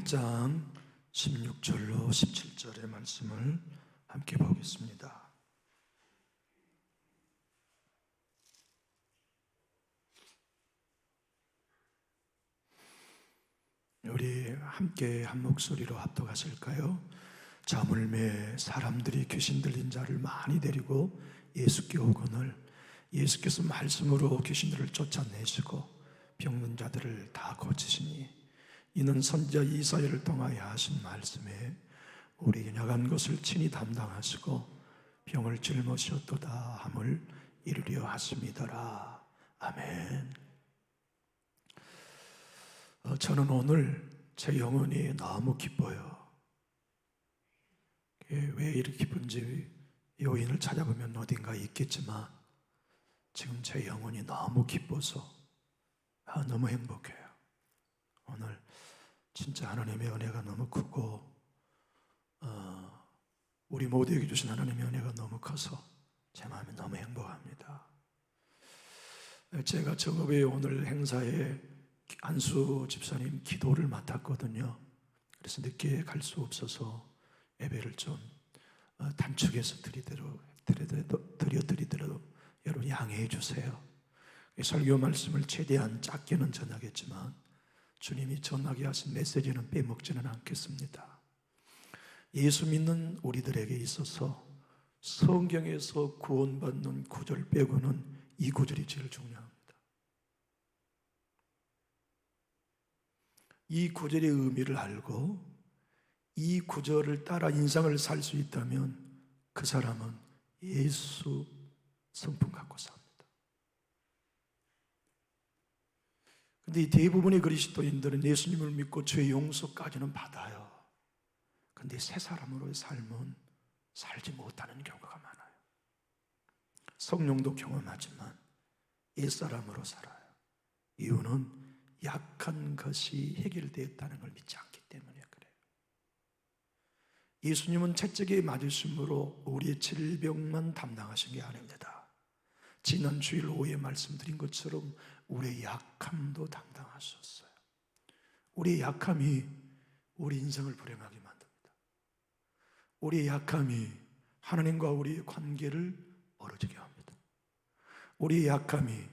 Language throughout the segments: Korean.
1장 16절로 17절의 말씀을 함께 보겠습니다. 우리 함께 한 목소리로 합독하실까요? 저물매 사람들이 귀신 들린 자를 많이 데리고 예수께 오거늘 예수께서 말씀으로 귀신들을 쫓아내시고 병든 자들을 다 고치시니 이는 선지자 이사야를 통하여 하신 말씀에 우리 연약한 것을 친히 담당하시고 병을 짊어지셨도다 함을 이루려 하심이더라. 아멘. 저는 오늘 제 영혼이 너무 기뻐요. 왜 이렇게 기쁜지 요인을 찾아보면 어딘가 있겠지만 지금 제 영혼이 너무 기뻐서 너무 행복해요. 오늘 진짜 하나님의 은혜가 너무 크고 우리 모두에게 주신 하나님의 은혜가 너무 커서 제 마음이 너무 행복합니다. 제가 정읍의 오늘 행사에 안수 집사님 기도를 맡았거든요. 그래서 늦게 갈 수 없어서 예배를 좀 단축해서 드려드리도록 여러분 양해해 주세요. 설교 말씀을 최대한 짧게는 전하겠지만 주님이 전하게 하신 메시지는 빼먹지는 않겠습니다. 예수 믿는 우리들에게 있어서 성경에서 구원받는 구절 빼고는 이 구절이 제일 중요합니다. 이 구절의 의미를 알고 이 구절을 따라 인생을 살 수 있다면 그 사람은 예수 성품 갖고 삽니다. 근데 대부분의 그리스도인들은 예수님을 믿고 죄 용서까지는 받아요. 근데 새 사람으로의 삶은 살지 못하는 경우가 많아요. 성령도 경험하지만 옛사람으로 살아요. 이유는 약한 것이 해결되었다는 걸 믿지 않기 때문에 그래요. 예수님은 채찍에 맞으심으로 우리의 질병만 담당하신 게 아닙니다. 지난 주일 오후에 말씀드린 것처럼 우리의 약함도 담당하셨어요. 우리의 약함이 우리 인생을 불행하게 만듭니다. 우리의 약함이 하나님과 우리의 관계를 멀어지게 합니다. 우리의 약함이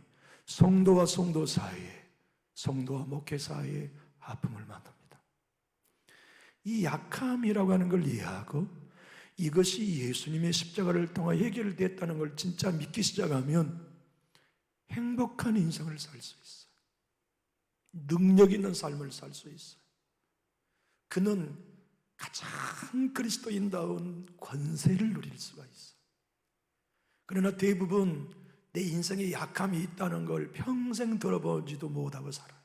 성도와 성도 사이에, 성도와 목회 사이에 아픔을 만듭니다. 이 약함이라고 하는 걸 이해하고 이것이 예수님의 십자가를 통해 해결됐다는 걸 진짜 믿기 시작하면 행복한 인생을 살 수 있어요. 능력 있는 삶을 살 수 있어요. 그는 가장 그리스도인다운 권세를 누릴 수가 있어요. 그러나 대부분 내 인생에 약함이 있다는 걸 평생 들어보지도 못하고 살아요.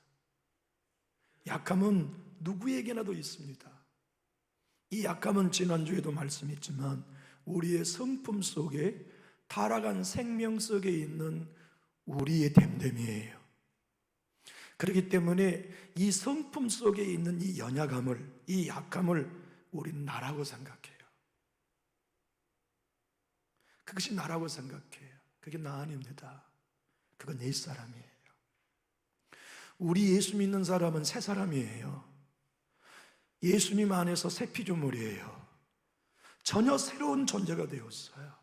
약함은 누구에게나도 있습니다. 이 약함은 지난주에도 말씀했지만 우리의 성품 속에 타락한 생명 속에 있는 우리의 됨됨이에요. 그렇기 때문에 이 성품 속에 있는 이 연약함을, 이 약함을 우리는 나라고 생각해요. 그것이 나라고 생각해요. 그게 나 아닙니다. 그건 옛 사람이에요. 우리 예수 믿는 사람은 새 사람이에요. 예수님 안에서 새 피조물이에요. 전혀 새로운 존재가 되었어요.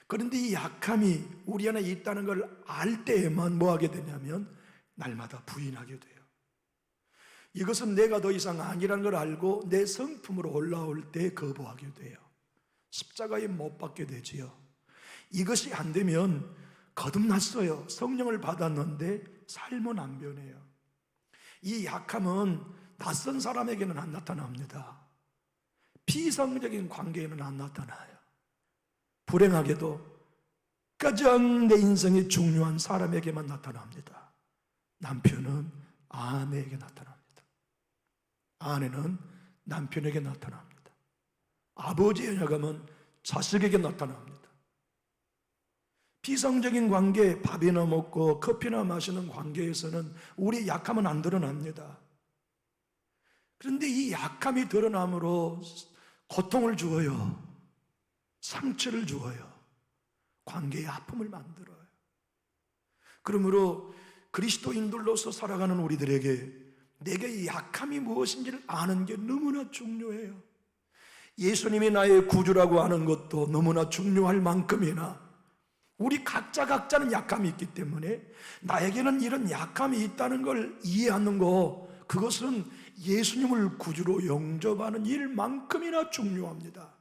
그런데 이 약함이 우리 안에 있다는 걸 알 때에만 뭐 하게 되냐면 날마다 부인하게 돼요. 이것은 내가 더 이상 아니라는 걸 알고 내 성품으로 올라올 때 거부하게 돼요. 십자가에 못 박게 되지요. 이것이 안 되면 거듭났어요. 성령을 받았는데 삶은 안 변해요. 이 약함은 낯선 사람에게는 안 나타납니다. 비성적인 관계에는 안 나타나요. 불행하게도 가장 내 인생에 중요한 사람에게만 나타납니다. 남편은 아내에게 나타납니다. 아내는 남편에게 나타납니다. 아버지의 연약함은 자식에게 나타납니다. 비성적인 관계, 밥이나 먹고 커피나 마시는 관계에서는 우리의 약함은 안 드러납니다. 그런데 이 약함이 드러남으로 고통을 주어요. 상처를 주어요. 관계의 아픔을 만들어요. 그러므로 그리스도인들로서 살아가는 우리들에게 내게 이 약함이 무엇인지를 아는 게 너무나 중요해요. 예수님이 나의 구주라고 하는 것도 너무나 중요할 만큼이나 우리 각자는 약함이 있기 때문에 나에게는 이런 약함이 있다는 걸 이해하는 거, 그것은 예수님을 구주로 영접하는 일만큼이나 중요합니다.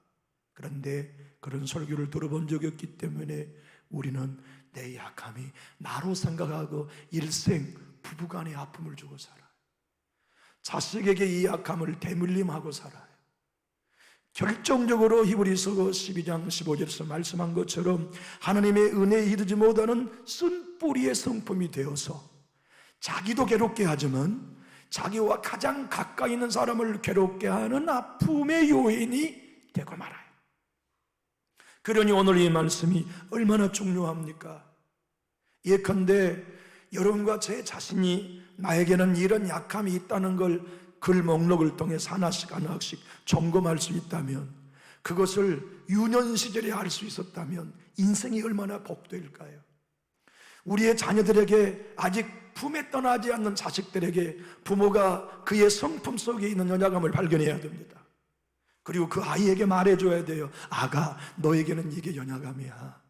그런데 그런 설교를 들어본 적이 없기 때문에 우리는 내 약함이 나로 생각하고 일생 부부간의 아픔을 주고 살아요. 자식에게 이 약함을 대물림하고 살아요. 결정적으로 히브리서 12장 15절에서 말씀한 것처럼 하나님의 은혜에 이르지 못하는 쓴뿌리의 성품이 되어서 자기도 괴롭게 하지만 자기와 가장 가까이 있는 사람을 괴롭게 하는 아픔의 요인이 되고 말아요. 그러니 오늘 이 말씀이 얼마나 중요합니까? 예컨대 여러분과 제 자신이 나에게는 이런 약함이 있다는 걸 글 목록을 통해서 하나씩 점검할 수 있다면, 그것을 유년 시절에 알 수 있었다면 인생이 얼마나 복될까요? 우리의 자녀들에게, 아직 품에 떠나지 않는 자식들에게 부모가 그의 성품 속에 있는 연약함을 발견해야 됩니다. 그리고 그 아이에게 말해줘야 돼요. 아가, 너에게는 이게 연약함이야.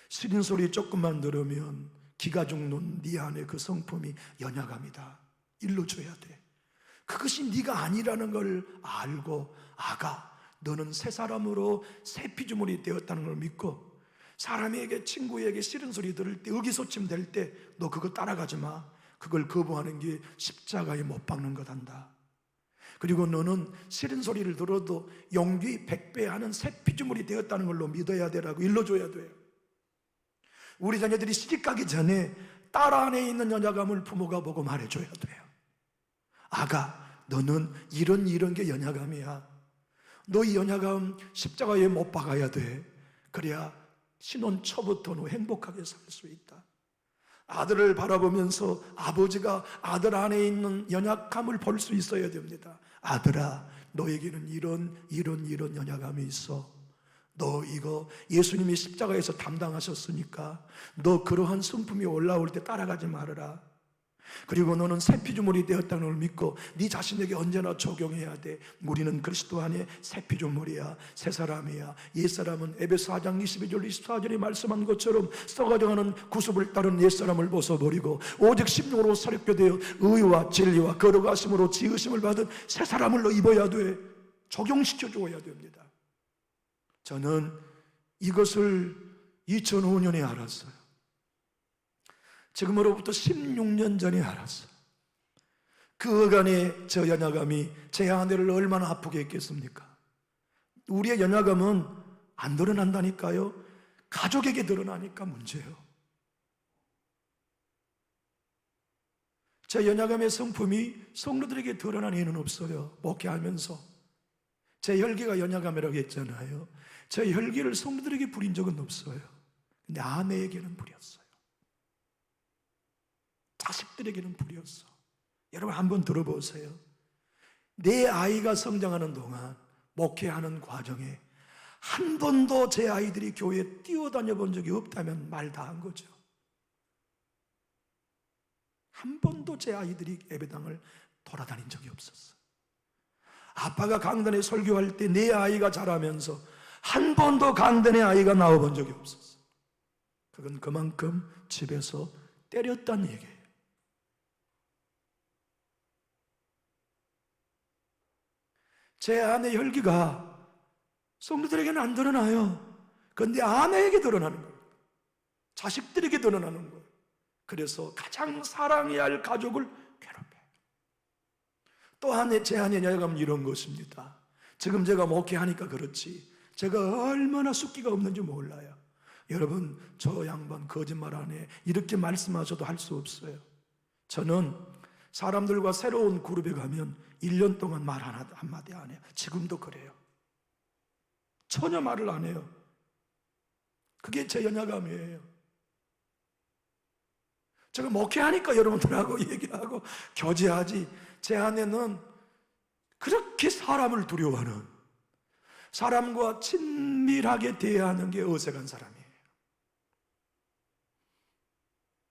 싫은 소리 조금만 들으면 기가 죽는 네 안에 그 성품이 연약함이다. 일러줘야 돼. 그것이 네가 아니라는 걸 알고, 아가, 너는 새 사람으로 새 피조물이 되었다는 걸 믿고, 사람에게, 친구에게 싫은 소리 들을 때, 의기소침 될 때 너 그거 따라가지 마. 그걸 거부하는 게 십자가에 못 박는 거단다. 그리고 너는 싫은 소리를 들어도 용기 100배 하는 새 피조물이 되었다는 걸로 믿어야 되라고 일러줘야 돼요. 우리 자녀들이 시집가기 전에 딸 안에 있는 연약함을 부모가 보고 말해줘야 돼요. 아가, 너는 이런 게 연약함이야. 너 이 연약함 십자가에 못 박아야 돼. 그래야 신혼 초부터 너 행복하게 살 수 있다. 아들을 바라보면서 아버지가 아들 안에 있는 연약함을 볼 수 있어야 됩니다. 아들아, 너에게는 이런 연약함이 있어. 너 이거 예수님이 십자가에서 담당하셨으니까 너 그러한 성품이 올라올 때 따라가지 말아라. 그리고 너는 새 피조물이 되었다는 걸 믿고 네 자신에게 언제나 적용해야 돼. 우리는 그리스도 안에 새 피조물이야. 새 사람이야. 옛사람은 에베소 4장 22절 24절에 말씀한 것처럼 썩어져가는 구습을 따른 옛사람을 벗어버리고 오직 심령으로 새롭게 되어 의와 진리와 거룩하심으로 지으심을 받은 새 사람을 입어야 돼. 적용시켜 줘야 됩니다. 저는 이것을 2005년에 알았어요. 지금으로부터 16년 전에 알았어요. 그 어간의 저 연약함이 제 아내를 얼마나 아프게 했겠습니까? 우리의 연약함은 안 드러난다니까요. 가족에게 드러나니까 문제예요. 제 연약함의 성품이 성도들에게 드러난 예는 없어요. 목회하면서 제 혈기가 연약함이라고 했잖아요. 제 혈기를 성도들에게 부린 적은 없어요. 근데 아내에게는 부렸어요. 자식들에게는 부렸어. 여러분 한번 들어보세요. 내 아이가 성장하는 동안 목회하는 과정에 한 번도 제 아이들이 교회에 뛰어다녀 본 적이 없다면 말 다 한 거죠. 한 번도 제 아이들이 예배당을 돌아다닌 적이 없었어. 아빠가 강단에 설교할 때 내 아이가 자라면서 한 번도 강단에 아이가 나와본 적이 없었어. 그건 그만큼 집에서 때렸다는 얘기예요. 제 아내 혈기가 성도들에게는 안 드러나요. 그런데 아내에게 드러나는 거예요. 자식들에게 드러나는 거예요. 그래서 가장 사랑해야 할 가족을 괴롭혀요. 또한 제 아내 연약함은 이런 것입니다. 지금 제가 목회하니까 그렇지 제가 얼마나 숫기가 없는지 몰라요. 여러분, 저 양반 거짓말 안 해 이렇게 말씀하셔도 할 수 없어요. 저는 사람들과 새로운 그룹에 가면 1년 동안 말 한마디 안 해요. 지금도 그래요. 전혀 말을 안 해요. 그게 제 연약함이에요. 제가 목회하니까 여러분들하고 얘기하고 교제하지, 제 아내는 그렇게 사람을 두려워하는, 사람과 친밀하게 대하는 게 어색한 사람이에요.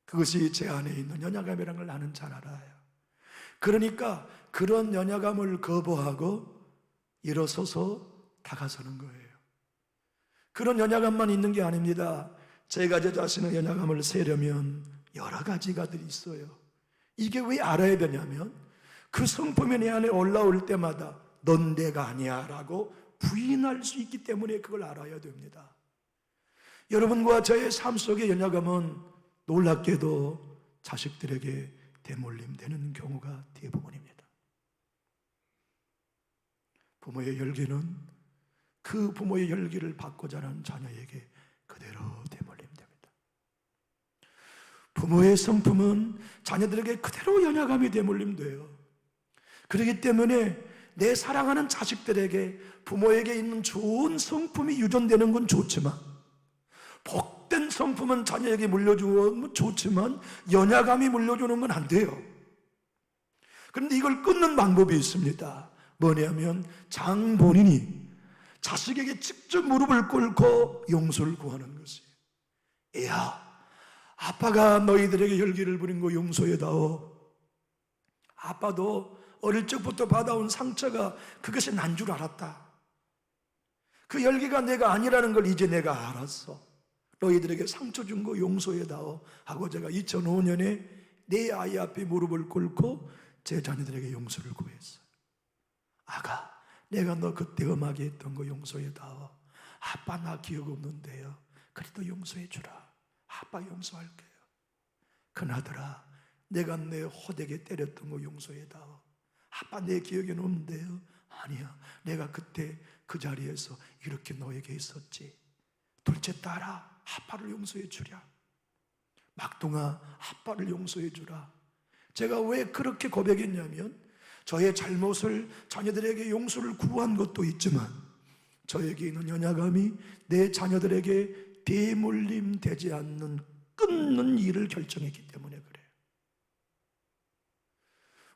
그것이 제 안에 있는 연약함이라는 걸 나는 잘 알아요. 그러니까 그런 연약함을 거부하고 일어서서 다가서는 거예요. 그런 연약함만 있는 게 아닙니다. 제가 제 자신의 연약함을 세려면 여러 가지가 있어요. 이게 왜 알아야 되냐면 그 성품이 내 안에 올라올 때마다 넌 내가 아니야 라고 부인할 수 있기 때문에 그걸 알아야 됩니다. 여러분과 저의 삶 속의 연약함은 놀랍게도 자식들에게 대물림되는 경우가 대부분입니다. 부모의 열기는 그 부모의 열기를 받고 자란 자녀에게 그대로 대물림됩니다. 부모의 성품은 자녀들에게 그대로 연약함이 대물림돼요. 그렇기 때문에 내 사랑하는 자식들에게 부모에게 있는 좋은 성품이 유전되는 건 좋지만, 복된 성품은 자녀에게 물려주면 좋지만 연약함이 물려주는 건 안 돼요. 그런데 이걸 끊는 방법이 있습니다. 뭐냐면 장본인이 자식에게 직접 무릎을 꿇고 용서를 구하는 것이에요. 애야, 아빠가 너희들에게 열기를 부린 거 용서해다오. 아빠도 어릴 적부터 받아온 상처가 그것이 난 줄 알았다. 그 열기가 내가 아니라는 걸 이제 내가 알았어. 너희들에게 상처 준 거 용서해다오 하고 제가 2005년에 내 아이 앞에 무릎을 꿇고 제 자녀들에게 용서를 구했어요. 아가, 내가 너 그때 음하게 했던 거 용서해다오. 아빠 나 기억 없는데요. 그래도 용서해 주라. 아빠 용서할게요. 그나더라, 내가 내 호되게 때렸던 거 용서해다오. 아빠 내 기억에는 없는데요. 아니야, 내가 그때 그 자리에서 이렇게 너에게 있었지. 둘째 딸아, 아빠를 용서해 주랴. 막둥아, 아빠를 용서해 주라. 제가 왜 그렇게 고백했냐면 저의 잘못을 자녀들에게 용서를 구한 것도 있지만 저에게 있는 연약함이 내 자녀들에게 대물림 되지 않는 끊는 일을 결정했기 때문에 그래요.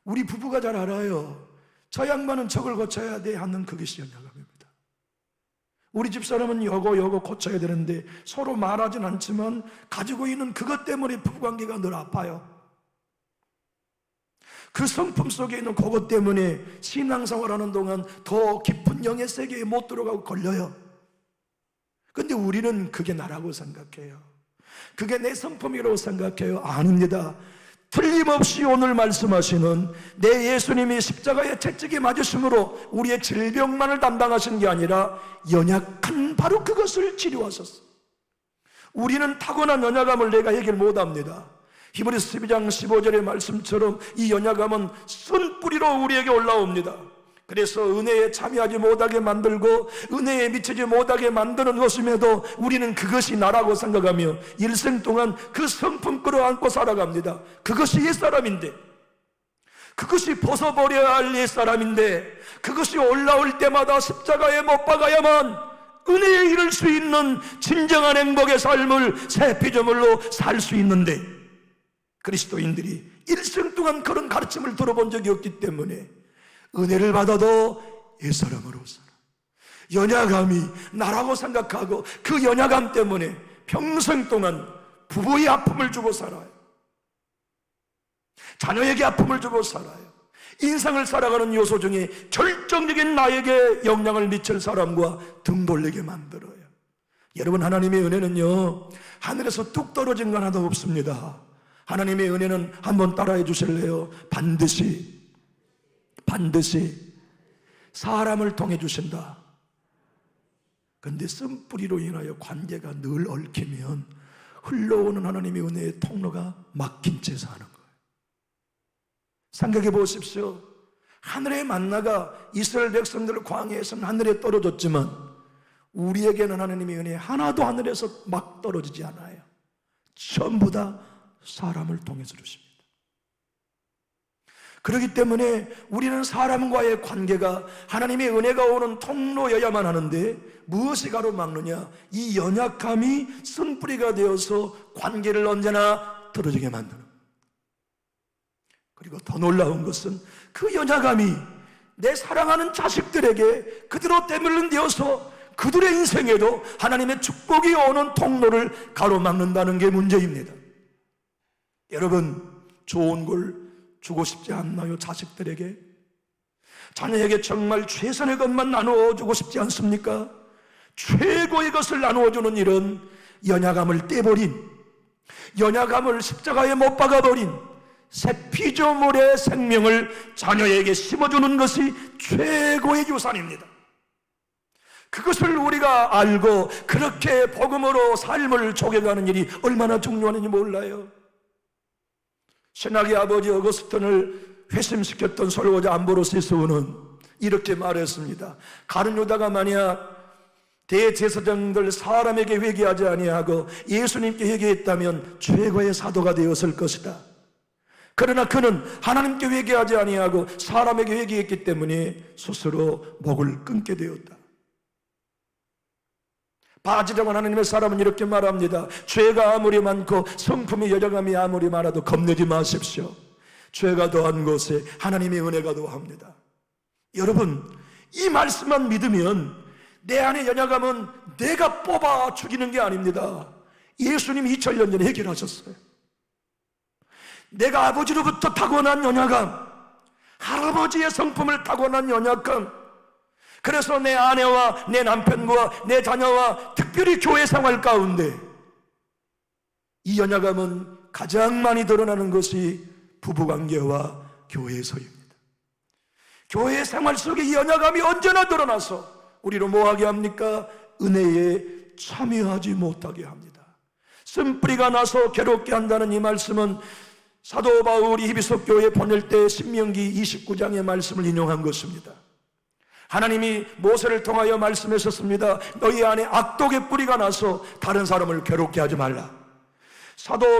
우리 부부가 잘 알아요. 저 양반은 저걸 고쳐야 돼 하는 그것이 연약함입니다. 우리 집사람은 요거 고쳐야 되는데 서로 말하진 않지만 가지고 있는 그것 때문에 부부관계가 늘 아파요. 그 성품 속에 있는 그것 때문에 신앙생활하는 동안 더 깊은 영의 세계에 못 들어가고 걸려요. 근데 우리는 그게 나라고 생각해요. 그게 내 성품이라고 생각해요. 아닙니다. 틀림없이 오늘 말씀하시는 내 예수님이 십자가의 채찍에 맞으심으로 우리의 질병만을 담당하신 게 아니라 연약한 바로 그것을 치료하셨어요. 우리는 타고난 연약함을 내가 해결 못합니다. 히브리서 12장 15절의 말씀처럼 이 연약함은 쓴뿌리로 우리에게 올라옵니다. 그래서 은혜에 참여하지 못하게 만들고 은혜에 미치지 못하게 만드는 것임에도 우리는 그것이 나라고 생각하며 일생 동안 그 성품 끌어안고 살아갑니다. 그것이 옛사람인데, 그것이 벗어버려야 할 옛사람인데, 그것이 올라올 때마다 십자가에 못 박아야만 은혜에 이를 수 있는 진정한 행복의 삶을 새 피조물로 살 수 있는데, 그리스도인들이 일생 동안 그런 가르침을 들어본 적이 없기 때문에 은혜를 받아도 옛사람으로 살아. 연약함이 나라고 생각하고 그 연약함 때문에 평생 동안 부부의 아픔을 주고 살아요. 자녀에게 아픔을 주고 살아요. 인생을 살아가는 요소 중에 결정적인 나에게 영향을 미칠 사람과 등 돌리게 만들어요. 여러분, 하나님의 은혜는요, 하늘에서 뚝 떨어진 거 하나도 없습니다. 하나님의 은혜는 한번 따라해 주실래요? 반드시 사람을 통해 주신다. 그런데 쓴뿌리로 인하여 관계가 늘 얽히면 흘러오는 하나님의 은혜의 통로가 막힌 채 사는 거예요. 생각해 보십시오. 하늘의 만나가 이스라엘 백성들 광야에서는 하늘에 떨어졌지만 우리에게는 하나님의 은혜 하나도 하늘에서 막 떨어지지 않아요. 전부 다 사람을 통해서 주십니다. 그렇기 때문에 우리는 사람과의 관계가 하나님의 은혜가 오는 통로여야만 하는데 무엇이 가로막느냐? 이 연약함이 쓴뿌리가 되어서 관계를 언제나 떨어지게 만드는. 그리고 더 놀라운 것은 그 연약함이 내 사랑하는 자식들에게 그대로 때밀는 되어서 그들의 인생에도 하나님의 축복이 오는 통로를 가로막는다는 게 문제입니다. 여러분, 좋은 걸 주고 싶지 않나요? 자식들에게? 자녀에게 정말 최선의 것만 나누어주고 싶지 않습니까? 최고의 것을 나누어주는 일은 연약함을 떼버린, 연약함을 십자가에 못 박아버린 새 피조물의 생명을 자녀에게 심어주는 것이 최고의 유산입니다. 그것을 우리가 알고 그렇게 복음으로 삶을 쪼개가는 일이 얼마나 중요한지 몰라요. 신학의 아버지 어거스틴을 회심시켰던 설교자 암브로시스는 이렇게 말했습니다. 가룟 유다가 만약 대제사장들 사람에게 회개하지 아니하고 예수님께 회개했다면 최고의 사도가 되었을 것이다. 그러나 그는 하나님께 회개하지 아니하고 사람에게 회개했기 때문에 스스로 목을 끊게 되었다. 바지락은 하나님의 사람은 이렇게 말합니다. 죄가 아무리 많고 성품의 여정함이 아무리 많아도 겁내지 마십시오. 죄가 더한 곳에 하나님의 은혜가 더합니다. 여러분, 이 말씀만 믿으면 내 안의 연약함은 내가 뽑아 죽이는 게 아닙니다. 예수님이 2000년 전에 해결하셨어요. 내가 아버지로부터 타고난 연약함, 할아버지의 성품을 타고난 연약함, 그래서 내 아내와 내 남편과 내 자녀와 특별히 교회 생활 가운데 이 연약함은 가장 많이 드러나는 것이 부부관계와 교회에서입니다. 교회 생활 속에 이 연약함이 언제나 드러나서 우리를 뭐하게 합니까? 은혜에 참여하지 못하게 합니다. 쓴뿌리가 나서 괴롭게 한다는 이 말씀은 사도 바울이 히비소 교회에 보낼 때 신명기 29장의 말씀을 인용한 것입니다. 하나님이 모세를 통하여 말씀하셨습니다. 너희 안에 악독의 뿌리가 나서 다른 사람을 괴롭게 하지 말라. 사도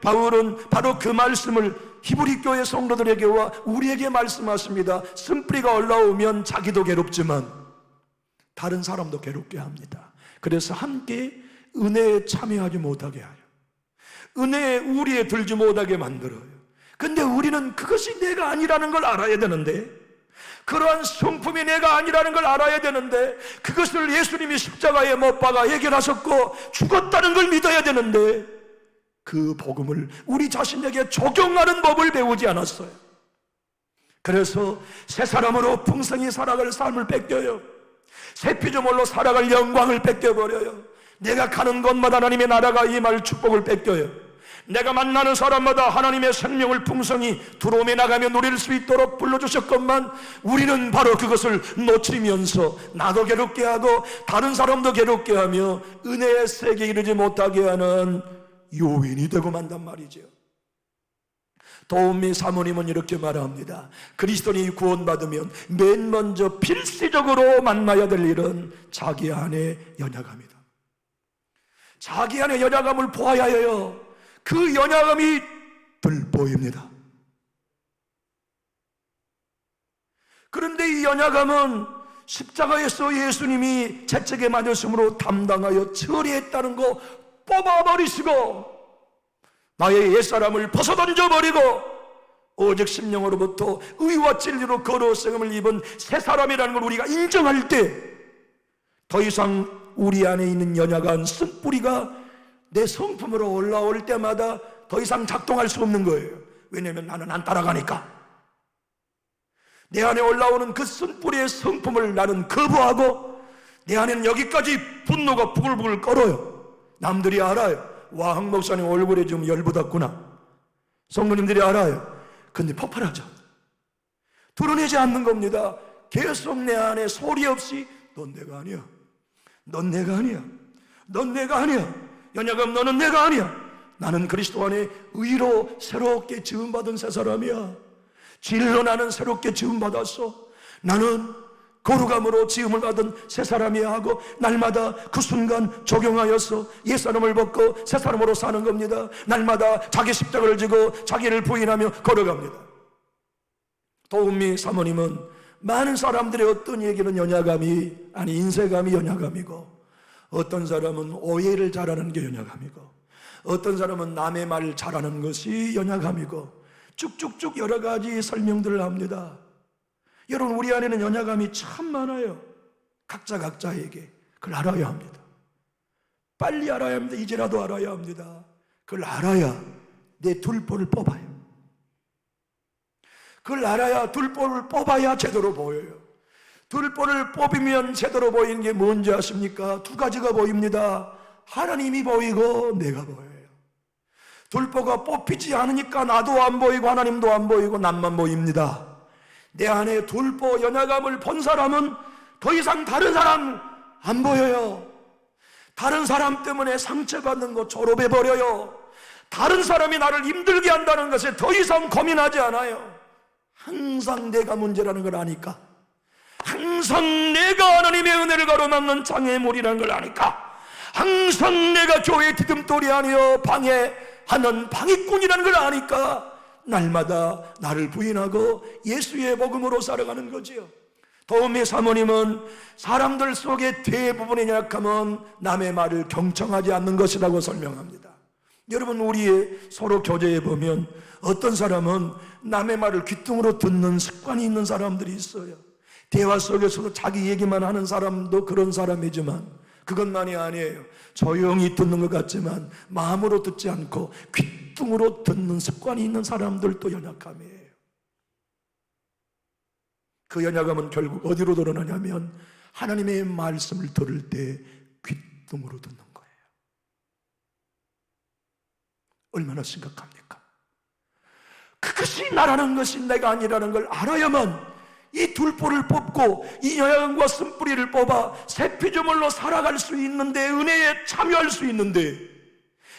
바울은 바로 그 말씀을 히브리 교회 성도들에게와 우리에게 말씀하십니다. 쓴뿌리가 올라오면 자기도 괴롭지만 다른 사람도 괴롭게 합니다. 그래서 함께 은혜에 참여하지 못하게 하여 은혜의 우리에 들지 못하게 만들어요. 근데 우리는 그것이 내가 아니라는 걸 알아야 되는데, 그러한 성품이 내가 아니라는 걸 알아야 되는데, 그것을 예수님이 십자가에 못 박아 해결하셨고 죽었다는 걸 믿어야 되는데, 그 복음을 우리 자신에게 적용하는 법을 배우지 않았어요. 그래서 새 사람으로 풍성히 살아갈 삶을 뺏겨요. 새 피조물로 살아갈 영광을 뺏겨버려요. 내가 가는 곳마다 하나님의 나라가 임할 축복을 뺏겨요. 내가 만나는 사람마다 하나님의 생명을 풍성히 들어오며 나가며 누릴 수 있도록 불러주셨건만 우리는 바로 그것을 놓치면서 나도 괴롭게 하고 다른 사람도 괴롭게 하며 은혜의 세계에 이르지 못하게 하는 요인이 되고 만단 말이죠. 도움미 사모님은 이렇게 말합니다. 그리스도인이 구원받으면 맨 먼저 필수적으로 만나야 될 일은 자기 안의 연약함이다. 자기 안의 연약함을 보아야 해요. 그 연약함이 덜보입니다. 그런데 이 연약함은 십자가에서 예수님이 채찍에 맞으심으로 담당하여 처리했다는 거 뽑아버리시고 나의 옛사람을 벗어던져버리고 오직 심령으로부터 의와 진리로 거룩성을 입은 새 사람이라는 걸 우리가 인정할 때 더 이상 우리 안에 있는 연약한 쓴뿌리가 내 성품으로 올라올 때마다 더 이상 작동할 수 없는 거예요. 왜냐하면 나는 안 따라가니까. 내 안에 올라오는 그 쓴뿌리의 성품을 나는 거부하고 내 안에는 여기까지 분노가 부글부글 끓어요. 남들이 알아요. 와, 황 목사님 얼굴에 좀 열받았구나. 성도님들이 알아요. 근데 폭발하죠. 드러내지 않는 겁니다. 계속 내 안에 소리 없이 넌 내가 아니야. 넌 내가 아니야. 넌 내가 아니야. 연약함 너는 내가 아니야. 나는 그리스도 안에 의로 새롭게 지음받은 새 사람이야. 진리로 나는 새롭게 지음받았어. 나는 거룩함으로 지음을 받은 새 사람이야 하고 날마다 그 순간 적용하여서 옛사람을 벗고 새 사람으로 사는 겁니다. 날마다 자기 십자가를 지고 자기를 부인하며 걸어갑니다. 도움미 사모님은 많은 사람들의 어떤 얘기는 연약함이 아니 인색함이 연약함이고 어떤 사람은 오해를 잘하는 게 연약함이고 어떤 사람은 남의 말을 잘하는 것이 연약함이고 쭉쭉쭉 여러 가지 설명들을 합니다. 여러분, 우리 안에는 연약함이 참 많아요. 각자에게 그걸 알아야 합니다. 빨리 알아야 합니다. 이제라도 알아야 합니다. 그걸 알아야 내 둘보를 뽑아요. 그걸 알아야 들보를 뽑아야 제대로 보여요. 들보를 뽑으면 제대로 보이는 게 뭔지 아십니까? 두 가지가 보입니다. 하나님이 보이고 내가 보여요. 들보가 뽑히지 않으니까 나도 안 보이고 하나님도 안 보이고 남만 보입니다. 내 안에 들보 연약함을 본 사람은 더 이상 다른 사람 안 보여요. 다른 사람 때문에 상처받는 거 졸업해버려요. 다른 사람이 나를 힘들게 한다는 것에 더 이상 고민하지 않아요. 항상 내가 문제라는 걸 아니까, 항상 내가 하나님의 은혜를 가로막는 장애물이라는 걸 아니까, 항상 내가 교회 디딤돌이 아니여 방해하는 방해꾼이라는 걸 아니까 날마다 나를 부인하고 예수의 복음으로 살아가는 거지요. 도우미 사모님은 사람들 속에 대부분의 약함은 남의 말을 경청하지 않는 것이라고 설명합니다. 여러분, 우리 서로 교제해 보면 어떤 사람은 남의 말을 귀뚱으로 듣는 습관이 있는 사람들이 있어요. 대화 속에서도 자기 얘기만 하는 사람도 그런 사람이지만 그것만이 아니에요. 조용히 듣는 것 같지만 마음으로 듣지 않고 귀뚱으로 듣는 습관이 있는 사람들도 연약함이에요. 그 연약함은 결국 어디로 드러나냐면 하나님의 말씀을 들을 때 귀뚱으로 듣는 거예요. 얼마나 심각합니까? 그것이 나라는 것이 내가 아니라는 걸 알아야만 이 들보를 뽑고 이 연약함과 쓴뿌리를 뽑아 새 피조물로 살아갈 수 있는데, 은혜에 참여할 수 있는데,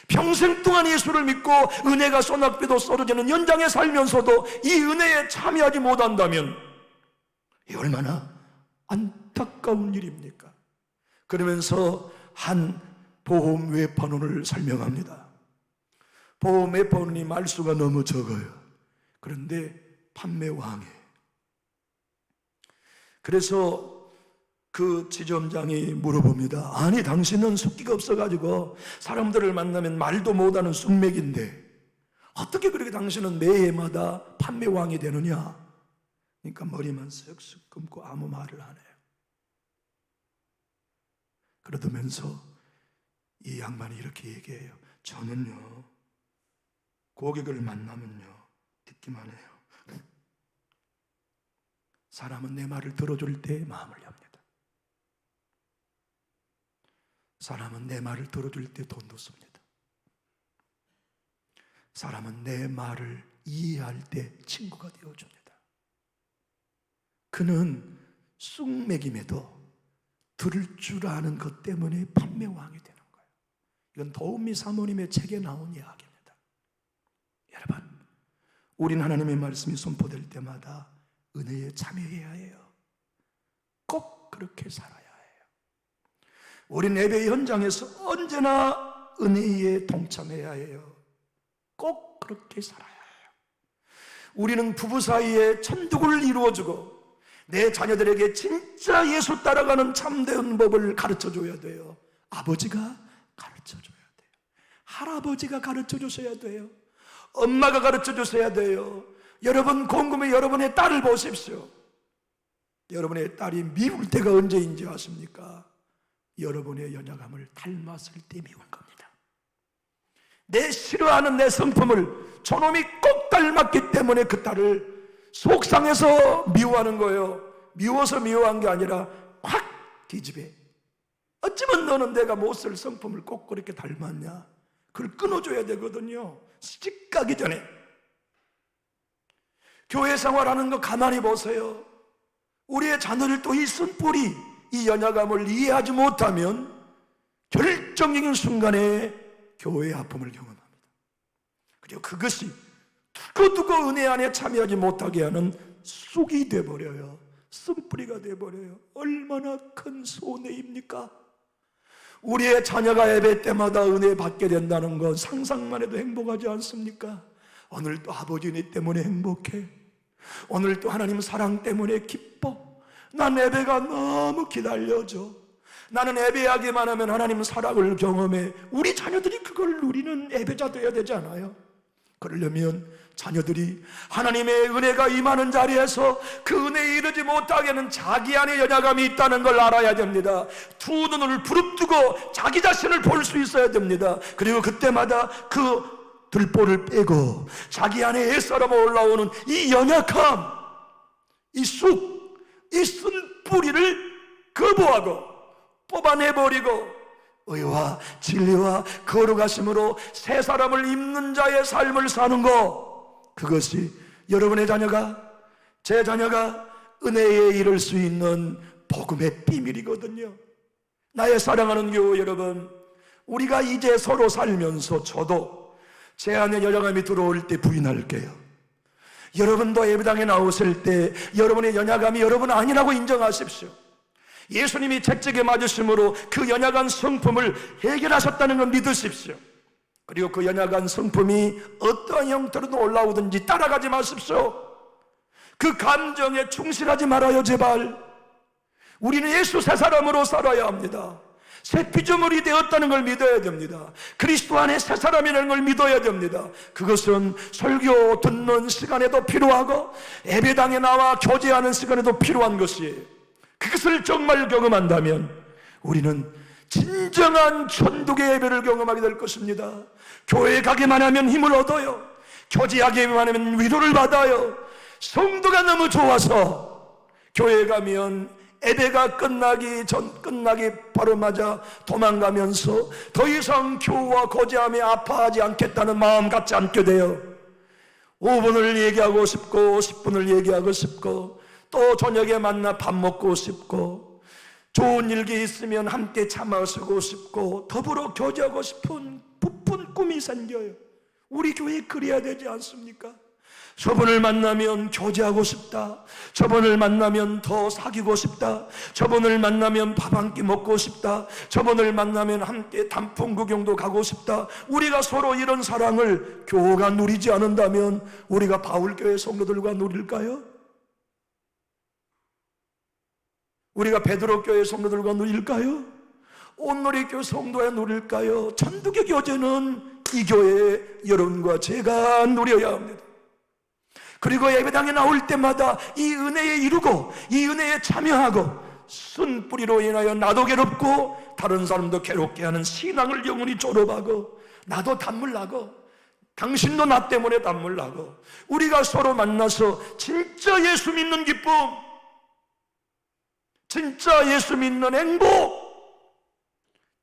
평생 동안 예수를 믿고 은혜가 소낙비도 쏟아지는 연장에 살면서도 이 은혜에 참여하지 못한다면 이 얼마나 안타까운 일입니까? 그러면서 한 보험 외판원을 설명합니다. 보험 외판원이 말수가 너무 적어요. 그런데 판매왕이에요. 그래서 그 지점장이 물어봅니다. 아니, 당신은 숫기가 없어가지고 사람들을 만나면 말도 못하는 숙맥인데 어떻게 그렇게 당신은 매해마다 판매왕이 되느냐? 그러니까 머리만 쓱쓱 감고 아무 말을 안 해요. 그러면서 이 양반이 이렇게 얘기해요. 저는요, 고객을 만나면요 듣기만 해요. 사람은 내 말을 들어줄 때 마음을 엽니다. 사람은 내 말을 들어줄 때 돈도 씁니다. 사람은 내 말을 이해할 때 친구가 되어줍니다. 그는 쑥맥임에도 들을 줄 아는 것 때문에 판매왕이 되는 거예요. 이건 도우미 사모님의 책에 나온 이야기입니다. 여러분, 우린 하나님의 말씀이 선포될 때마다 은혜에 참여해야 해요. 꼭 그렇게 살아야 해요. 우린 예배 현장에서 언제나 은혜에 동참해야 해요. 꼭 그렇게 살아야 해요. 우리는 부부 사이에 천국을 이루어주고 내 자녀들에게 진짜 예수 따라가는 참된 법을 가르쳐줘야 돼요. 아버지가 가르쳐줘야 돼요. 할아버지가 가르쳐주셔야 돼요. 엄마가 가르쳐주셔야 돼요. 여러분, 곰곰이 여러분의 딸을 보십시오. 여러분의 딸이 미울 때가 언제인지 아십니까? 여러분의 연약함을 닮았을 때 미운 겁니다. 내 싫어하는 내 성품을 저놈이 꼭 닮았기 때문에 그 딸을 속상해서 미워하는 거예요. 미워서 미워한 게 아니라 확 기집애, 어쩌면 너는 내가 못쓸 성품을 꼭 그렇게 닮았냐? 그걸 끊어줘야 되거든요. 시집 가기 전에. 교회 생활하는 거 가만히 보세요. 우리의 자녀들도 이 쓴뿌리, 이 연약함을 이해하지 못하면 결정적인 순간에 교회의 아픔을 경험합니다. 그리고 그것이 두고두고 은혜 안에 참여하지 못하게 하는 쑥이 되어버려요. 쓴뿌리가 되어버려요. 얼마나 큰 손해입니까? 우리의 자녀가 예배 때마다 은혜 받게 된다는 건 상상만 해도 행복하지 않습니까? 오늘도 아버지니 때문에 행복해. 오늘도 하나님 사랑 때문에 기뻐. 난 예배가 너무 기다려져. 나는 예배하기만 하면 하나님 사랑을 경험해. 우리 자녀들이 그걸 누리는 예배자 되어야 되지 않아요? 그러려면 자녀들이 하나님의 은혜가 임하는 자리에서 그 은혜에 이르지 못하게는 자기 안에 연약함이 있다는 걸 알아야 됩니다. 두 눈을 부릅뜨고 자기 자신을 볼 수 있어야 됩니다. 그리고 그때마다 그 들보를 빼고 자기 안에 옛사람으로 올라오는 이 연약함, 이 쑥, 이 쓴 뿌리를 거부하고 뽑아내버리고 의와 진리와 거룩하심으로 새 사람을 입는 자의 삶을 사는 것, 그것이 여러분의 자녀가, 제 자녀가 은혜에 이를 수 있는 복음의 비밀이거든요. 나의 사랑하는 교우 여러분, 우리가 이제 서로 살면서 저도 제 안에 연약함이 들어올 때 부인할게요. 여러분도 예배당에 나오실 때 여러분의 연약함이 여러분 아니라고 인정하십시오. 예수님이 채찍에 맞으심으로 그 연약한 성품을 해결하셨다는 걸 믿으십시오. 그리고 그 연약한 성품이 어떠한 형태로도 올라오든지 따라가지 마십시오. 그 감정에 충실하지 말아요. 제발. 우리는 예수 새 사람으로 살아야 합니다. 새 피조물이 되었다는 걸 믿어야 됩니다. 그리스도 안에 새 사람이라는 걸 믿어야 됩니다. 그것은 설교 듣는 시간에도 필요하고 예배당에 나와 교제하는 시간에도 필요한 것이에요. 그것을 정말 경험한다면 우리는 진정한 천국의 예배를 경험하게 될 것입니다. 교회에 가기만 하면 힘을 얻어요. 교제하기만 하면 위로를 받아요. 성도가 너무 좋아서 교회에 가면 예배가 끝나기 바로 맞아 도망가면서 더 이상 교우와 교제하며 아파하지 않겠다는 마음 갖지 않게 돼요. 5분을 얘기하고 싶고 10분을 얘기하고 싶고 또 저녁에 만나 밥 먹고 싶고 좋은 일기 있으면 함께 차 마시고 싶고 더불어 교제하고 싶은 부푼 꿈이 생겨요. 우리 교회 그래야 되지 않습니까? 저분을 만나면 교제하고 싶다. 저분을 만나면 더 사귀고 싶다. 저분을 만나면 밥 한 끼 먹고 싶다. 저분을 만나면 함께 단풍 구경도 가고 싶다. 우리가 서로 이런 사랑을 교회가 누리지 않는다면 우리가 바울교회 성도들과 누릴까요? 우리가 베드로교회 성도들과 누릴까요? 온누리교회 성도에 누릴까요? 천국의 교제는 이 교회의 여러분과 제가 누려야 합니다. 그리고 예배당에 나올 때마다 이 은혜에 이루고 이 은혜에 참여하고 쓴 뿌리로 인하여 나도 괴롭고 다른 사람도 괴롭게 하는 신앙을 영원히 졸업하고 나도 단물 나고 당신도 나 때문에 단물 나고 우리가 서로 만나서 진짜 예수 믿는 기쁨, 진짜 예수 믿는 행복,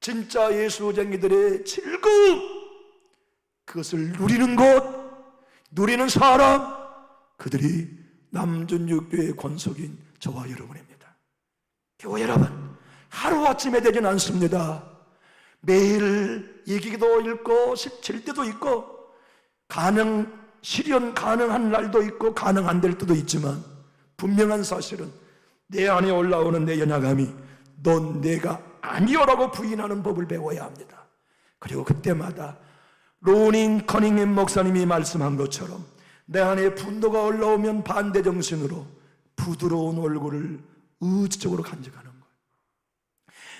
진짜 예수쟁이들의 즐거움, 그것을 누리는 곳, 누리는 사람, 그들이 남전육교의 권속인 저와 여러분입니다. 교회 여러분, 하루아침에 되진 않습니다. 매일 얘기도 읽고 질 때도 있고 실현 가능한 날도 있고 가능 안 될 때도 있지만 분명한 사실은 내 안에 올라오는 내 연약함이 넌 내가 아니오라고 부인하는 법을 배워야 합니다. 그리고 그때마다 로닝 커닝햄 목사님이 말씀한 것처럼 내 안에 분노가 올라오면 반대 정신으로 부드러운 얼굴을 의지적으로 간직하는 거예요.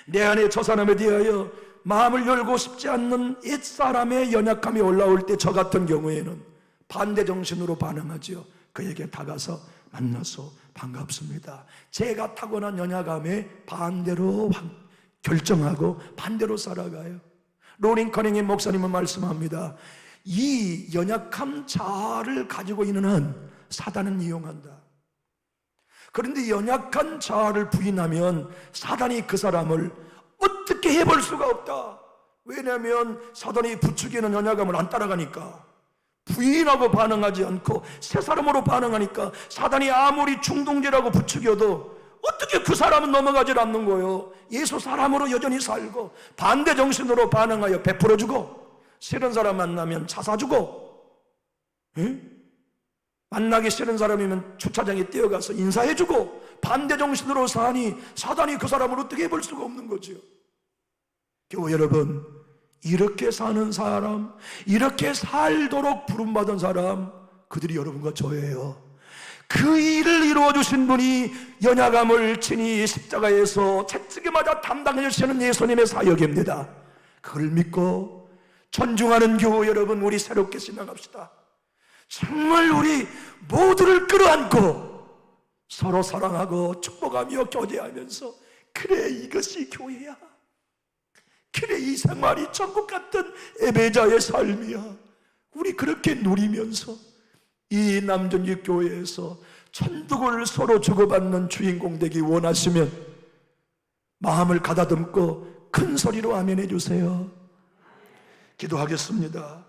내 안에 저 사람에 대하여 마음을 열고 싶지 않는 옛사람의 연약함이 올라올 때 저 같은 경우에는 반대 정신으로 반응하죠. 그에게 다가서 만나서 반갑습니다. 제가 타고난 연약함에 반대로 결정하고 반대로 살아가요. 로닝 커닝햄 목사님은 말씀합니다. 이 연약함 자아를 가지고 있는 한 사단은 이용한다. 그런데 연약한 자아를 부인하면 사단이 그 사람을 어떻게 해볼 수가 없다. 왜냐하면 사단이 부추기는 연약함을 안 따라가니까, 부인하고 반응하지 않고 새 사람으로 반응하니까 사단이 아무리 중동제라고 부추겨도 어떻게 그 사람은 넘어가질 않는 거예요. 예수 사람으로 여전히 살고 반대 정신으로 반응하여 베풀어주고 싫은 사람 만나면 차 사주고, 만나기 싫은 사람이면 주차장에 뛰어가서 인사해주고 반대 정신으로 사니 사단이 그 사람을 어떻게 해볼 수가 없는 거죠. 교회 여러분, 이렇게 사는 사람, 이렇게 살도록 부름받은 사람, 그들이 여러분과 저예요. 그 일을 이루어주신 분이 연약함을 친히 십자가에서 채찍에 맞아 담당해 주시는 예수님의 사역입니다. 그걸 믿고 존중하는 교회 여러분, 우리 새롭게 신앙합시다. 정말 우리 모두를 끌어안고 서로 사랑하고 축복하며 교제하면서, 그래 이것이 교회야, 그래 이 생활이 천국 같은 예배자의 삶이야. 우리 그렇게 누리면서 이 남전기 교회에서 천국을 서로 주고받는 주인공 되기 원하시면 마음을 가다듬고 큰 소리로 아멘 해주세요. 기도하겠습니다.